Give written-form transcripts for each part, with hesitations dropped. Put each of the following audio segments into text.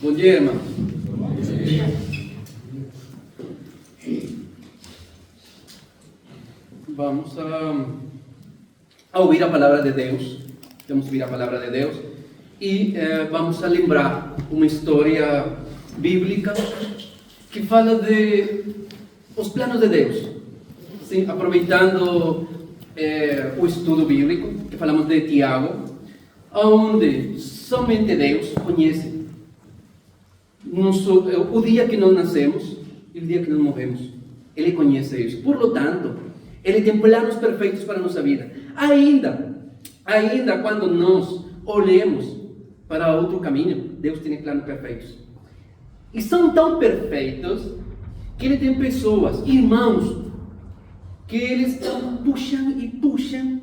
Bom dia, irmão. Vamos a ouvir a palavra de Deus. Vamos ouvir a palavra de Deus e vamos a lembrar uma história bíblica que fala de os planos de Deus. Sim, aproveitando o estudo bíblico que falamos de Tiago, onde somente Deus conhece o dia que nós nascemos e o dia que nós morremos. Ele conhece isso. Por lo tanto, Ele tem planos perfeitos para a nossa vida. Ainda quando nós olhemos para outro caminho, Deus tem planos perfeitos. E são tão perfeitos que Ele tem pessoas, irmãos, que eles puxam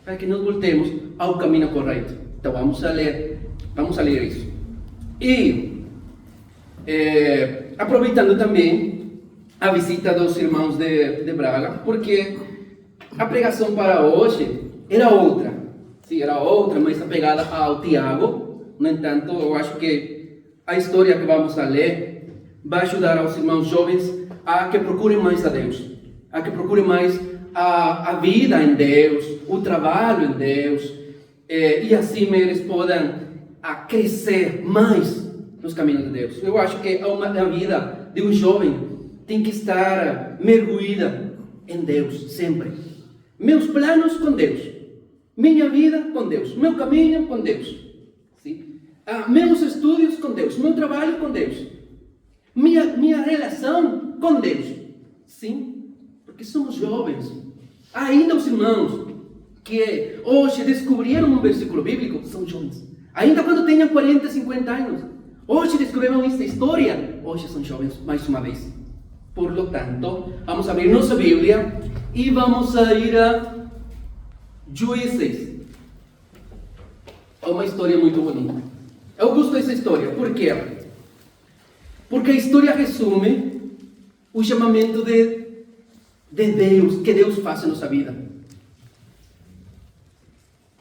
para que nós voltemos ao caminho correto. Então vamos a ler isso. E aproveitando também a visita dos irmãos de Braga, porque a pregação para hoje era outra. Sim, era outra, mais apegada ao Tiago. No entanto, eu acho que a história que vamos a ler vai ajudar aos irmãos jovens a que procurem mais a Deus, a que procurem mais a vida em Deus, o trabalho em Deus, e assim eles podem crescer mais nos caminhos de Deus. Eu acho que a vida de um jovem tem que estar mergulhada em Deus, sempre. Meus planos com Deus, minha vida com Deus, meu caminho com Deus, sim? Meus estudos com Deus, meu trabalho com Deus, minha relação com Deus, sim? Porque somos jovens. Ainda os irmãos que hoje descobriram um versículo bíblico são jovens. Ainda quando tenham 40, 50 anos, hoje descobriram esta história, hoje são jovens mais uma vez. Por lo tanto, vamos abrir nossa Bíblia e vamos a ir a Juízes. É uma história muito bonita. Eu gosto dessa história. Por quê? Porque a história resume o chamamento de Deus, que Deus faz em nossa vida.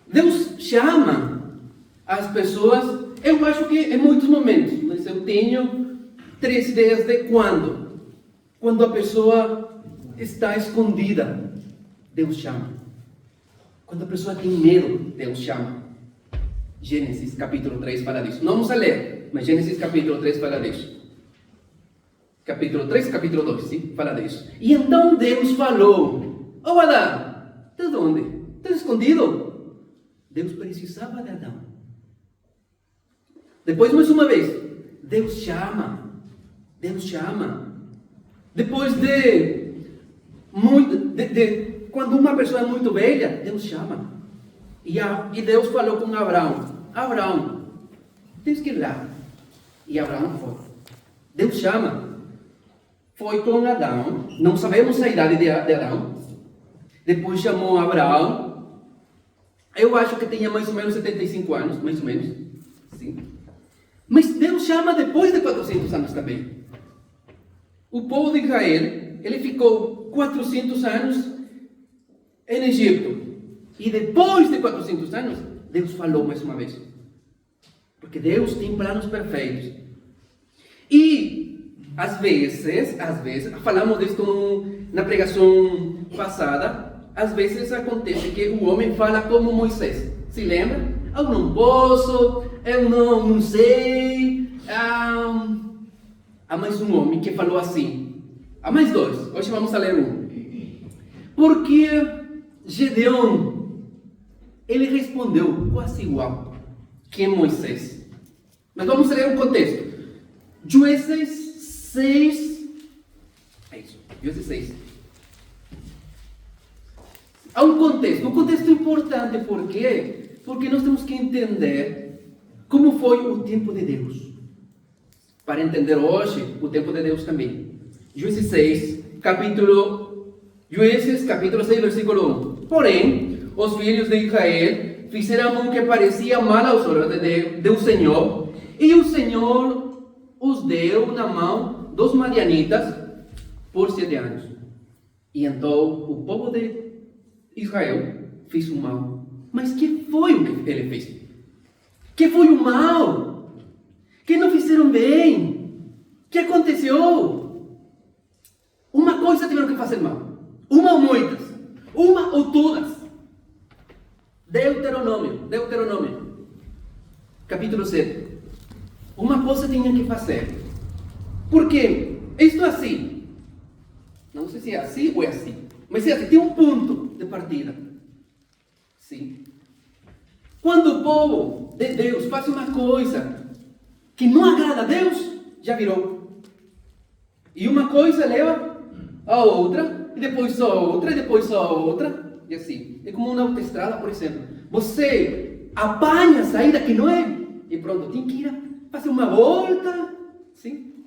Deus chama as pessoas, eu acho que em muitos momentos, mas eu tenho 3 ideias de quando a pessoa está escondida, Deus chama. Quando a pessoa tem medo, Deus chama. Gênesis capítulo 3 fala disso. Não vamos a ler, mas Gênesis capítulo 3 fala disso. Capítulo 3 e capítulo 2, sim, fala disso. E então Deus falou: Ô Adão, estás onde? Estás escondido? Deus precisava de Adão. Depois, mais uma vez, Deus chama. Deus chama. Depois quando uma pessoa é muito velha, Deus chama. E Deus falou com Abraão: Abraão, tens que ir lá. E Abraão foi. Deus chama. Foi com Adão, não sabemos a idade de Adão. Depois chamou Abraão. Eu acho que tinha mais ou menos 75 anos, mais ou menos. Sim. Mas Deus chama depois de 400 anos também. O povo de Israel, ele ficou 400 anos em Egito. E depois de 400 anos, Deus falou mais uma vez. Porque Deus tem planos perfeitos. E às vezes, falamos disso na pregação passada, às vezes acontece que o homem fala como Moisés. Se lembra? Eu não posso, eu não sei. Há mais um homem que falou assim. Há mais 2, hoje vamos a ler um. Porque Gedeão, ele respondeu quase igual que Moisés. Mas vamos ler o contexto. Juízes 6. É isso, Juízes 6. Há um contexto importante. Por quê? Porque nós temos que entender como foi o tempo de Deus. Para entender hoje o tempo de Deus também. Juízes 6, capítulo 6, versículo 1. Porém, os filhos de Israel fizeram o que parecia mal aos olhos do Senhor, e o Senhor os deu na mão dos madianitas por 7 anos. E então o povo de Israel fez o mal. Mas que foi o que ele fez? Que foi o mal? Que não fizeram fizeram bem. O que aconteceu? Uma coisa tiveram que fazer mal. Uma ou muitas. Uma ou todas. Deuteronômio. Capítulo 7. Uma coisa tinha que fazer. Por quê? Isto é assim. Não sei se é assim ou é assim. Mas é assim, tem um ponto de partida. Sim. Quando o povo de Deus faz uma coisa que não agrada a Deus, já virou. E uma coisa leva a outra, e depois a outra, e depois a outra, e assim. É como uma autoestrada, por exemplo. Você apanha a saída que não é, e pronto, tem que ir fazer uma volta, sim?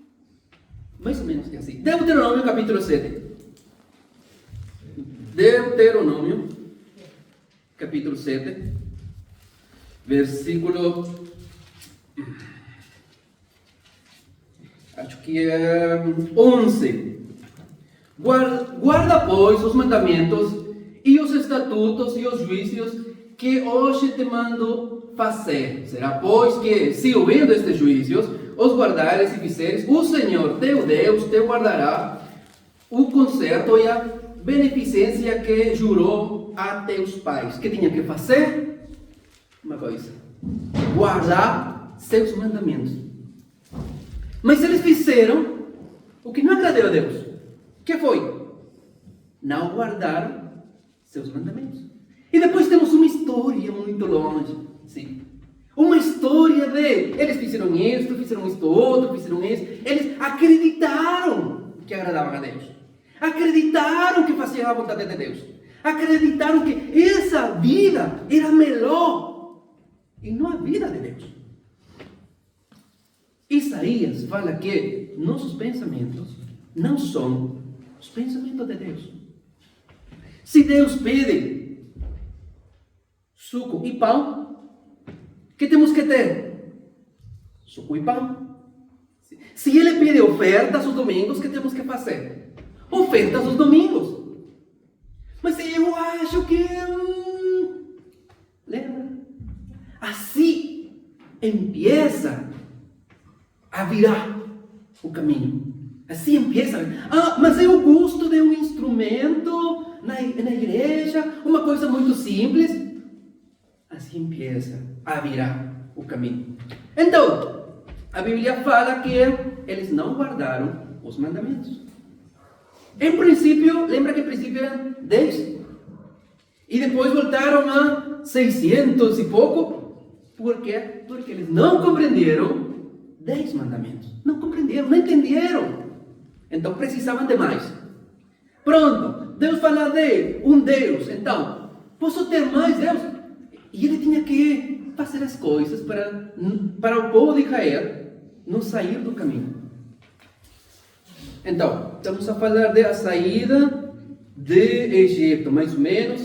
Mais ou menos que assim. Deuteronômio capítulo 7. Deuteronômio capítulo 7, versículo, acho que é 11. Guarda, pois, os mandamentos e os estatutos e os juízos que hoje te mando fazer. Será, pois, que, se ouvindo estes juízos, os guardares e fizeres, o Senhor teu Deus te guardará o conserto e a beneficência que jurou a teus pais. Que tinha que fazer? Uma coisa: guardar seus mandamentos. Mas eles fizeram o que não agradou a Deus. Que foi? Não guardaram seus mandamentos. E depois temos uma história muito longe. Sim. Uma história de eles fizeram isto outro, fizeram isso. Eles acreditaram que agradavam a Deus. Acreditaram que faziam a vontade de Deus. Acreditaram que essa vida era melhor e não a vida de Deus. Isaías fala que nossos pensamentos não são os pensamentos de Deus. Se Deus pede suco e pão, o que temos que ter? Suco e pão. Se Ele pede ofertas os domingos, o que temos que fazer? Ofertas os domingos. Mas eu acho que... lembra? Assim empieza a virar o caminho. Assim empieza. Mas eu gosto de um instrumento na igreja, uma coisa muito simples. Assim empieza a virar o caminho. Então, a Bíblia fala que eles não guardaram os mandamentos. Em princípio, lembra que em princípio eram 10? E depois voltaram a 600 e pouco. Por quê? Porque eles não compreenderam 10 mandamentos. Não compreenderam, não entenderam. Então precisavam de mais. Pronto, Deus fala de um Deus. Então, posso ter mais Deus? E ele tinha que fazer as coisas para o povo de Israel não sair do caminho. Então, estamos a falar da saída de Egito, mais ou menos.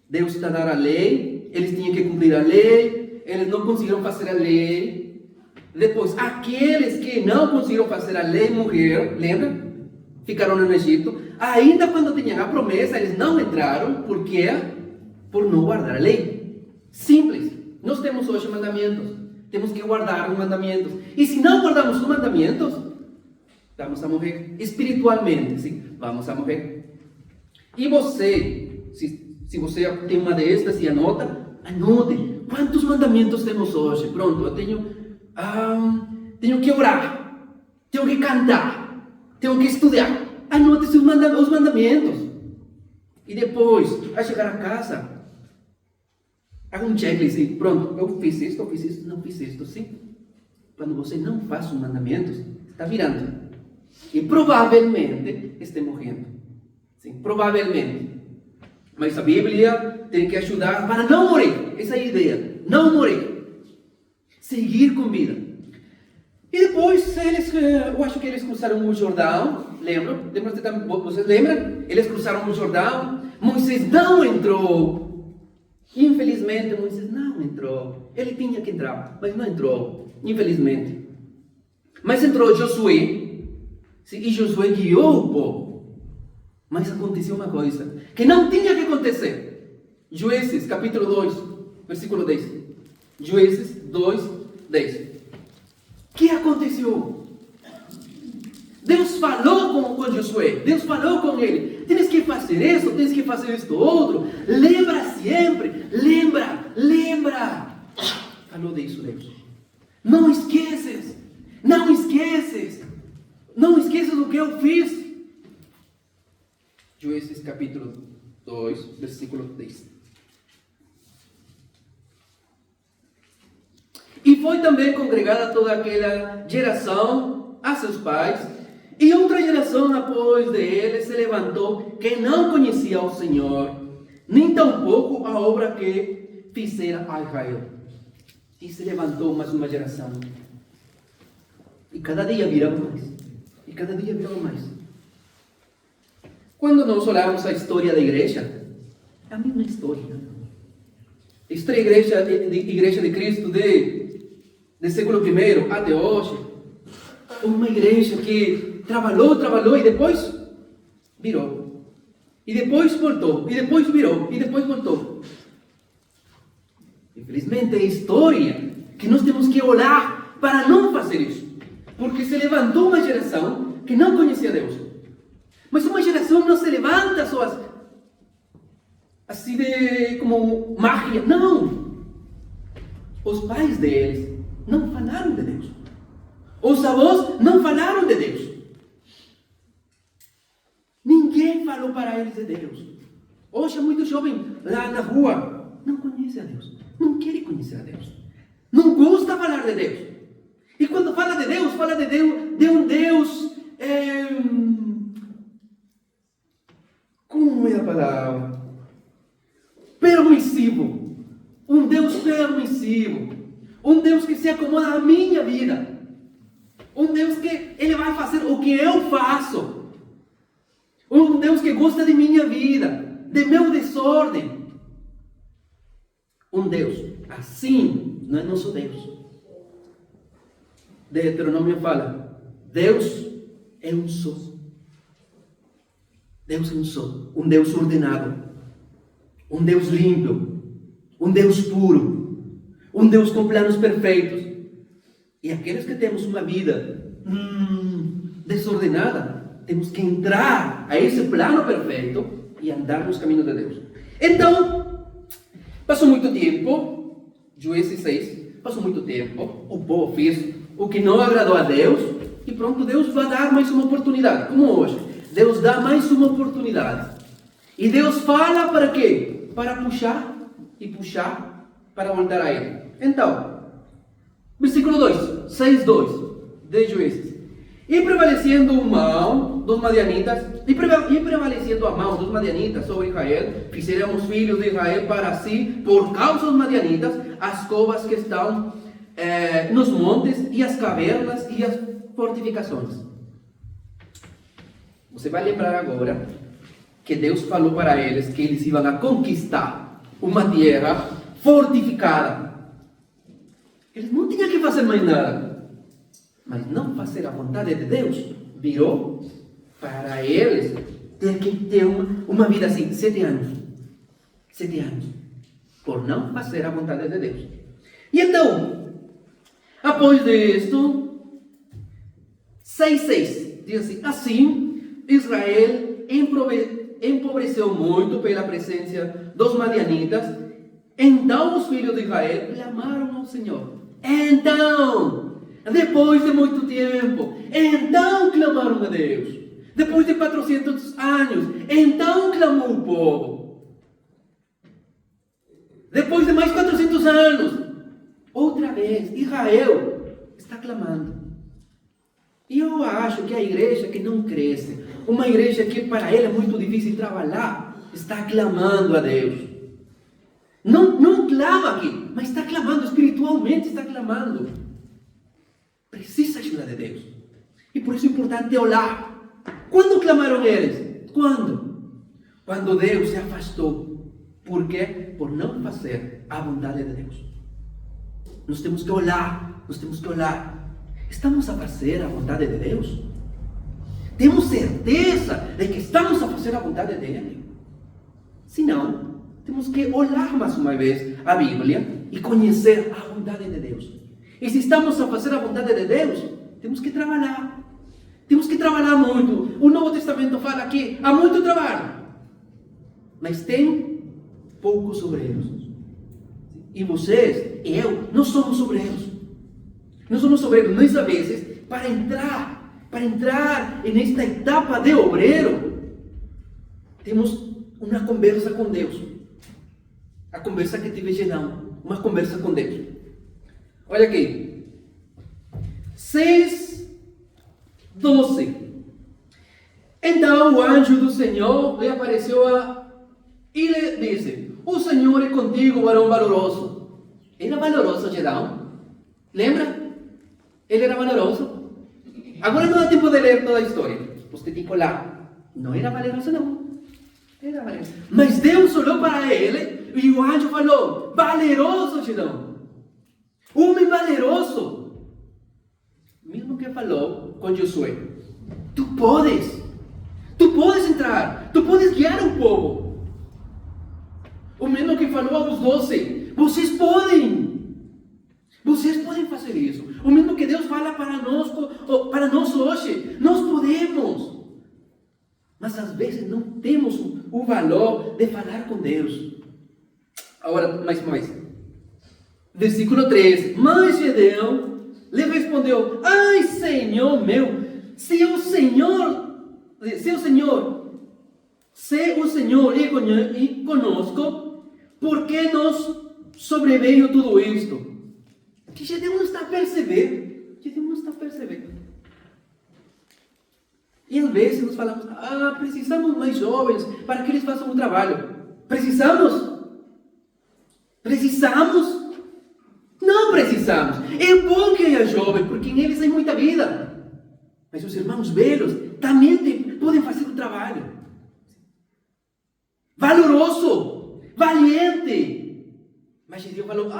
Deus está a dar a lei, eles tinham que cumprir a lei, eles não conseguiram fazer a lei. Depois, aqueles que não conseguiram fazer a lei morreram, lembra? Ficaram no Egito. Ainda quando tinham a promessa, eles não entraram. Por quê? Por não guardar a lei. Simples. Nós temos hoje mandamentos. Temos que guardar os mandamentos. E se não guardamos os mandamentos, vamos a morrer espiritualmente, sim, vamos a morrer. E você, se você tem uma destas e anote quantos mandamentos temos hoje. Pronto, eu tenho que orar, tenho que cantar, tenho que estudar. Anote os mandamentos. E depois, a chegar a casa, haga um checklist. Pronto, eu fiz isto, não fiz isto, sim. Quando você não faz os mandamentos, está virando. E provavelmente está morrendo. Sim, provavelmente. Mas a Bíblia tem que ajudar para não morrer. Essa é a ideia. Não morrer. Seguir com vida. E depois, eu acho que eles cruzaram o Jordão. Vocês lembram? Eles cruzaram o Jordão. Moisés não entrou. Infelizmente, Moisés não entrou. Ele tinha que entrar, mas não entrou. Infelizmente. Mas entrou Josué. E Josué guiou o povo. Mas aconteceu uma coisa que não tinha que acontecer. Juízes, capítulo 2, versículo 10. Juízes 2, 10. que aconteceu? Deus falou com Josué, Deus falou com ele, tens que fazer isso, tens que fazer isto outro, lembra sempre, lembra, falou disso Deus, não esqueces do que eu fiz. Juízes capítulo 2, versículo 10. E foi também congregada toda aquela geração a seus pais, e outra geração após dele se levantou, que não conhecia o Senhor, nem tampouco a obra que fizera a Israel. E se levantou mais uma geração. E cada dia virava mais. Quando nós olhamos a história da igreja, é a mesma história. Esta igreja de Cristo do século I até hoje, uma igreja que trabalhou e depois virou. E depois voltou, e depois virou, e depois voltou. Infelizmente é a história que nós temos que olhar para não fazer isso. Porque se levantou uma geração que não conhecia Deus. Mas uma geração não se levanta só assim como mágica. Não! Os pais deles não falaram de Deus. Os avós não falaram de Deus. Ninguém falou para eles de Deus. Hoje é muito jovem lá na rua, não conhece a Deus, não quer conhecer a Deus, não gosta de falar de Deus. E quando fala de um Deus, como é a palavra? Permissivo. Um Deus permissivo. Um Deus que se acomoda à minha vida. Um Deus que Ele vai fazer o que eu faço. Um Deus que gosta de minha vida, de meu desordem. Um Deus assim não é nosso Deus. Deuteronômio fala, Deus é um só. Deus é um só. Um Deus ordenado. Um Deus limpo. Um Deus puro. Um Deus com planos perfeitos. E aqueles que temos uma vida desordenada, temos que entrar a esse plano perfeito e andar nos caminhos de Deus. Então, passou muito tempo, Juízes 6, passou muito tempo, o povo fez o que não agradou a Deus, e pronto, Deus vai dar mais uma oportunidade, como hoje. Deus dá mais uma oportunidade. E Deus fala para quê? Para puxar e puxar para voltar a Ele. Então, versículo 2, 6:2 de Juízes. E prevalecendo a mão dos madianitas sobre Israel, fizeram os filhos de Israel para si, por causa dos madianitas, as covas que estão nos montes, e as cavernas e as fortificações. Você vai lembrar agora que Deus falou para eles que eles iam a conquistar uma terra fortificada. Eles não tinham que fazer mais nada. Mas não fazer a vontade de Deus virou para eles ter que ter uma vida assim, 7 anos. 7 anos. Por não fazer a vontade de Deus. E então, após disto, 6:6 diz assim: assim, Israel empobreceu muito pela presença dos madianitas. Então os filhos de Israel clamaram ao Senhor. Então, depois de muito tempo, então clamaram a Deus. Depois de 400 anos, então clamou o povo. Depois de mais 400 anos, outra vez, Israel está clamando. E eu acho que a igreja que não cresce, uma igreja que para ela é muito difícil trabalhar, está clamando a Deus. Não clama aqui, mas está clamando, espiritualmente está clamando. Precisa ajuda de Deus. E por isso é importante olhar. Quando clamaram eles? Quando Deus se afastou. Por quê? Por não fazer a vontade de Deus. Nós temos que olhar. Estamos a fazer a vontade de Deus? Temos certeza de que estamos a fazer a vontade dele? Se não, temos que olhar mais uma vez a Bíblia e conhecer a vontade de Deus. E se estamos a fazer a vontade de Deus, temos que trabalhar. Temos que trabalhar muito. O Novo Testamento fala que há muito trabalho, mas tem poucos obreiros. E vocês e eu não somos obreiros. Não somos obreiros. Nós, às vezes, para entrar nesta etapa de obreiro, temos uma conversa com Deus. A conversa que tive Gedeão, uma conversa com Deus. Olha aqui, 6:12. Então o anjo do Senhor lhe apareceu e lhe disse: o Senhor é contigo, varão valoroso. Era valoroso Gedeão? Lembra? Ele era valoroso. Agora não dá tempo de ler toda a história. Você tem que olhar. Não era valoroso, não. Era valoroso. Mas Deus olhou para ele e o anjo falou: valeroso Gedeão. Homem valeroso. Mesmo que falou com Josué: tu podes entrar, tu podes guiar o povo. O mesmo que falou aos 12: vocês podem fazer isso. O mesmo que Deus fala para nós hoje: nós podemos. Mas às vezes não temos o valor de falar com Deus. Agora, mais. Versículo 13. Mas Gedeão lhe respondeu: ai, Senhor meu, se o Senhor é conosco, por que nos sobreveio tudo isto? Que Gedeão não está a perceber. E às vezes nós falamos: precisamos mais jovens para que eles façam o trabalho. Precisamos? Não precisamos. É bom que haya jovens, porque em eles tem muita vida. Mas os irmãos velhos também podem fazer o trabalho. Valoroso, valiente. Mas Gedeão falou: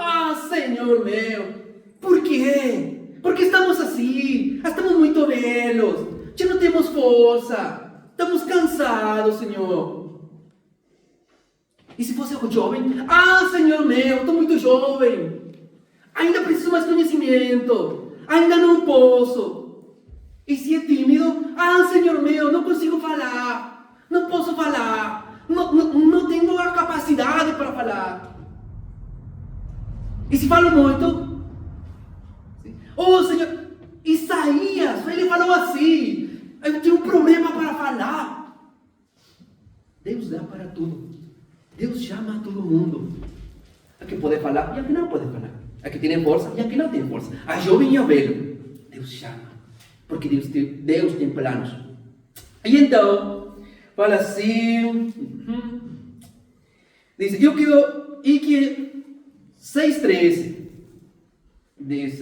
Senhor meu, por quê? Porque estamos assim, estamos muito velhos, já não temos força, estamos cansados, Senhor. E se fosse um jovem: Senhor meu, estou muito jovem, ainda preciso mais conhecimento, ainda não posso. E se é tímido: Senhor meu, não consigo falar, não posso falar, não tenho a capacidade para falar. E se falo muito: Senhor, Isaías, ele falou assim, eu tenho um problema para falar. Deus dá para tudo. Deus chama a todo mundo. A que pode falar e a que não pode falar. A que tem força e a que não tem força. A jovem e a velho. Deus chama. Porque Deus tem planos. E então, fala assim. Diz: e que 6:13. Diz: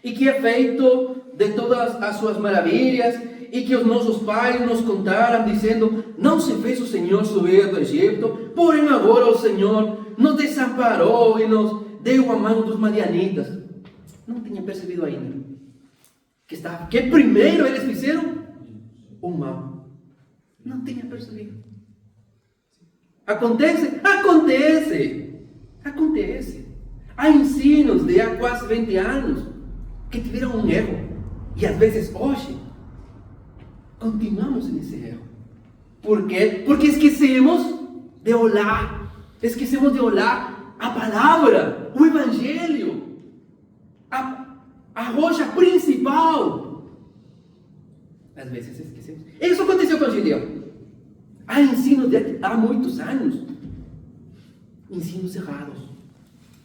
e que é feito de todas as suas maravilhas, e que os nossos pais nos contaram, dizendo: não se fez o Senhor subir do Egito, porém agora o Senhor nos desamparou e nos deu a mão dos madianitas. Não tinha percebido ainda que primeiro eles fizeram o mal. Não tinha percebido. Acontece. Há ensinos de há quase 20 anos que tiveram um erro. E às vezes hoje continuamos nesse erro. Por quê? Porque esquecemos de olhar a palavra, o Evangelho, a rocha principal. Às vezes esquecemos. Isso aconteceu com Gedeão. Há ensino há muitos anos, ensinos errados.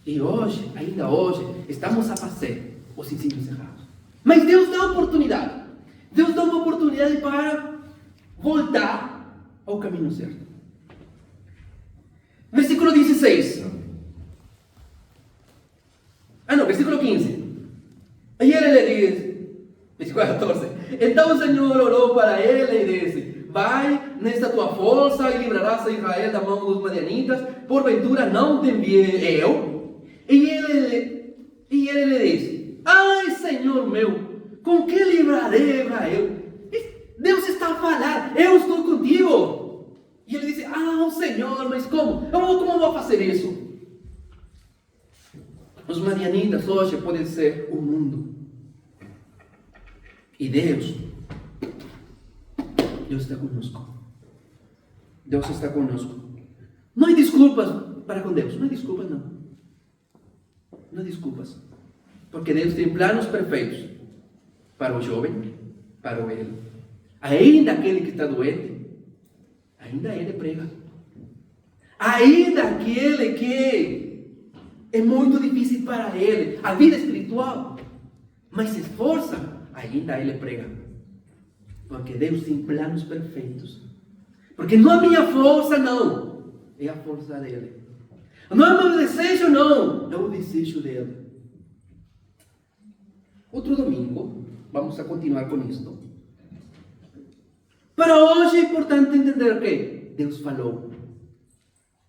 E hoje, ainda hoje, estamos a fazer os ensinos errados. Mas Deus dá oportunidade. Deus dá uma oportunidade para voltar ao caminho certo. Versículo 16. Versículo 15. E ele lhe diz, versículo 14. Então o Senhor orou para ele e disse: vai nesta tua força e livrarás a Israel da mão dos madianitas. Porventura não te enviei eu? E ele lhe disse: ai, Senhor meu, com que livrarei Israel? Deus está a falar: eu estou contigo. E ele disse: Senhor, mas como? Como vou fazer isso? O os madianitas hoje podem ser o mundo. E Deus está conosco. Deus está conosco. Não há desculpas para com Deus. Não há desculpas, não. Não há desculpas. Porque Deus tem planos perfeitos para o jovem, para o velho. Ainda aquele que está doente, ainda ele prega. Ainda aquele que é muito difícil para ele, a vida espiritual, mas se esforça, ainda ele prega. Porque Deus tem planos perfeitos. Porque não é minha força, não. É a força dele. Não é meu desejo, não. É o desejo dele. Outro domingo, vamos a continuar com isto. Para hoje é importante entender que Deus falou.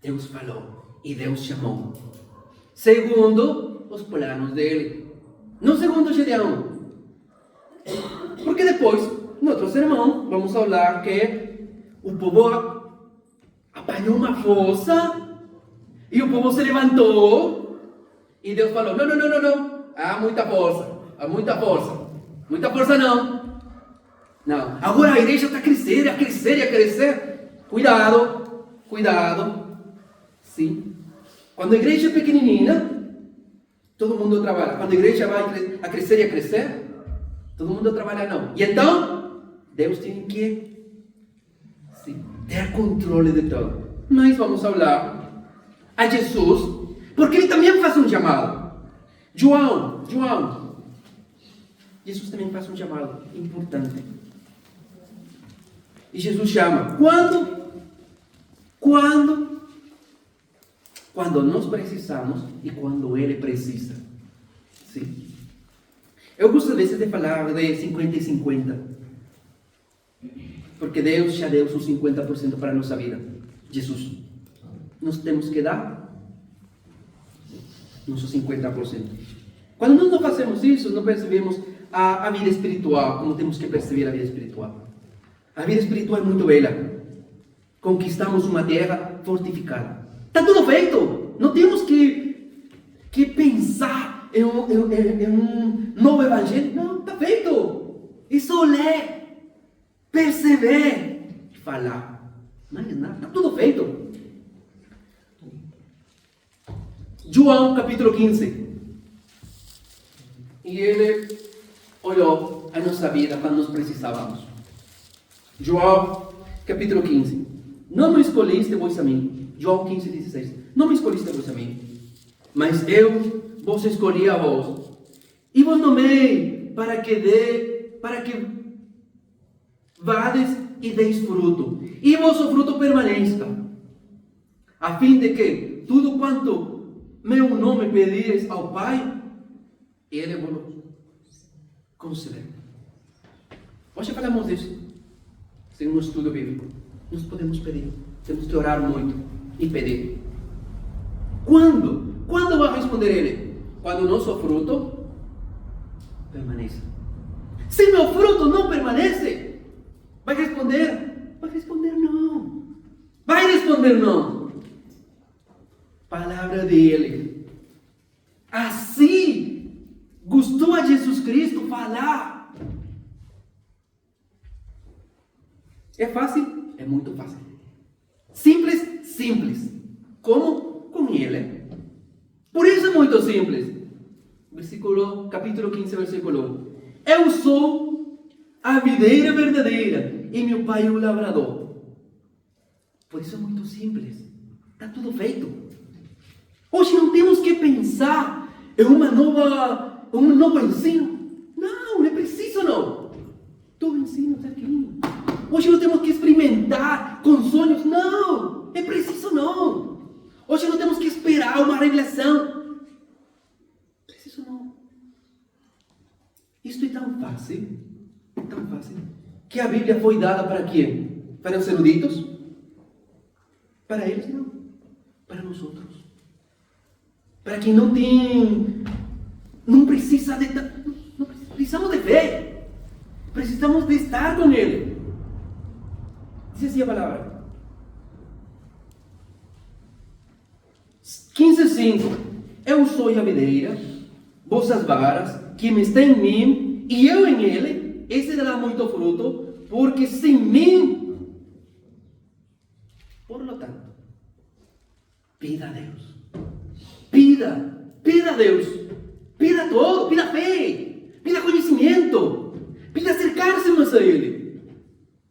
Deus falou. E Deus chamou. Segundo os planos dele. Não segundo Gedeão. Porque depois, no outro sermão, vamos falar que o povo apanhou uma força e o povo se levantou e Deus falou, não, há muita força, muita força não, agora a igreja está a crescer, cuidado, sim, quando a igreja é pequenininha, todo mundo trabalha, quando a igreja vai a crescer, todo mundo trabalha não, e então, Deus tem que ter controle de tudo. Mas vamos falar a Jesus, porque ele também faz um chamado. João, Jesus também faz um chamado importante. E Jesus chama. Quando nós precisamos e quando ele precisa. Sim. Eu gosto às vezes de falar de 50 e 50. Porque Deus já deu os 50% para a nossa vida. Jesus. Nós temos que dar nossos 50%. Quando nós não fazemos isso, não percebemos a vida espiritual, como temos que perceber a vida espiritual. A vida espiritual é muito bela. Conquistamos uma terra fortificada. Está tudo feito. Não temos que pensar em um novo evangelho. Não, está feito. É só ler. Perceber e falar. Não é nada, está tudo feito. João capítulo 15. E ele olhou a nossa vida quando nós precisávamos. João capítulo 15. Não me escolhiste vós a mim. João 15, 16. Não me escolhiste vós a mim, mas eu vos escolhi a vós. E vos nomei para que vades e deis fruto, e vosso fruto permaneça, a fim de que tudo quanto meu nome pedires ao Pai, Ele vos concederá. Hoje falamos disso, sem um estudo bíblico. Nós podemos pedir, temos que orar muito e pedir. Quando vai responder Ele? Quando o nosso fruto permaneça. Se meu fruto não permanece, vai responder? Vai responder não. Vai responder não. Palavra dele. Assim, gostou a Jesus Cristo falar. É fácil? É muito fácil. Simples. Como? Com ele. Por isso é muito simples. Capítulo 15, versículo 1. Eu sou a videira verdadeira e meu pai é o lavrador. Por isso é muito simples. Está tudo feito. Hoje não temos que pensar em um novo ensino. Não é preciso não. Todo ensino está aqui. Hoje não temos que experimentar com sonhos. Não, é preciso não. Hoje não temos que esperar uma revelação. Preciso não. Isto é tão fácil, que a Bíblia foi dada para quem? Para os eruditos? Para eles não, para nós outros. Para quem não precisa não precisamos de fé, precisamos de estar com Ele. Diz assim a palavra. 15:5. Eu sou a videira, vós as varas, quem está em mim e eu em ele, esse dará muito fruto, porque sem mim, por lo tanto, pida a Deus, pida a Deus, pida todo, pida fé, pida conhecimento, pida acercar-se mais a Ele,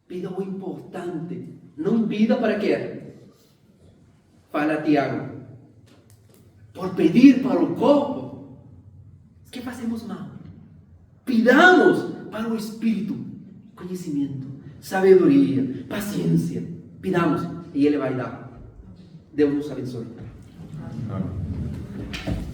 pida o importante, não pida para quê? Fala Tiago, por pedir para o corpo, que fazemos mal. Pidamos para o Espírito conhecimento, sabedoria, paciência. Pidamos e Ele vai dar. Deus nos abençoe. Amém.